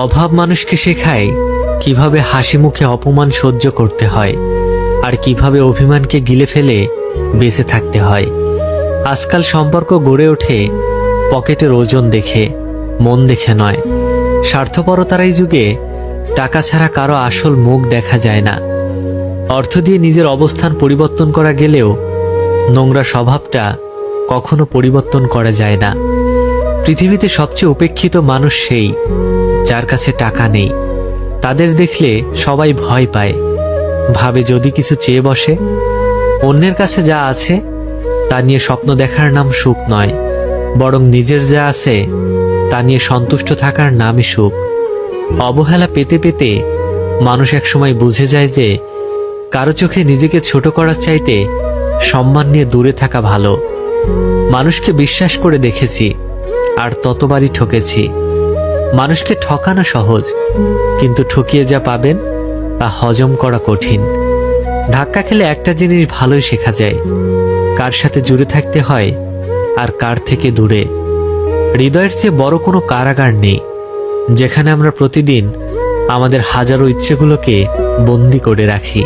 অভাব মানুষকে শেখায় কিভাবে হাসি মুখে অপমান সহ্য করতে হয়, আর কিভাবে অভিমানকে গিলে ফেলে বেঁচে থাকতে হয়। আজকাল সম্পর্ক গড়ে ওঠে পকেটের ওজন দেখে, মন দেখে নয়। স্বার্থপরতার এই যুগে টাকা ছাড়া কারো আসল মুখ দেখা যায় না। অর্থ দিয়ে নিজের অবস্থান পরিবর্তন করা গেলেও নোংরা স্বভাবটা কখনো পরিবর্তন করা যায় না। পৃথিবীতে সবচেয়ে উপেক্ষিত মানুষ সেই যার কাছে টাকা নেই। তাদের দেখলে সবাই ভয় পায়, ভাবে যদি কিছু চেয়ে বসে। অন্যের কাছে যা আছে তা নিয়ে স্বপ্ন দেখার নাম সুখ নয়, বরং নিজের যা আছে তা নিয়ে সন্তুষ্ট থাকার নামই সুখ। অবহেলা পেতে পেতে মানুষ একসময় বুঝে যায় যে কারো চোখে নিজেকে ছোট করার চাইতে সম্মান নিয়ে দূরে থাকা ভালো। মানুষকে বিশ্বাস করে দেখেছি, আর ততবারই ঠকেছি। মানুষকে ঠকানো সহজ, কিন্তু ঠকিয়ে যা পাবেন তা হজম করা কঠিন। ধাক্কা খেলে একটা জিনিস ভালোই শেখা যায়, কার সাথে জুড়ে থাকতে হয় আর কার থেকে দূরে। হৃদয়ের চেয়ে বড় কোনো কারাগার নেই, যেখানে আমরা প্রতিদিন আমাদের হাজারো ইচ্ছেগুলোকে বন্দি করে রাখি।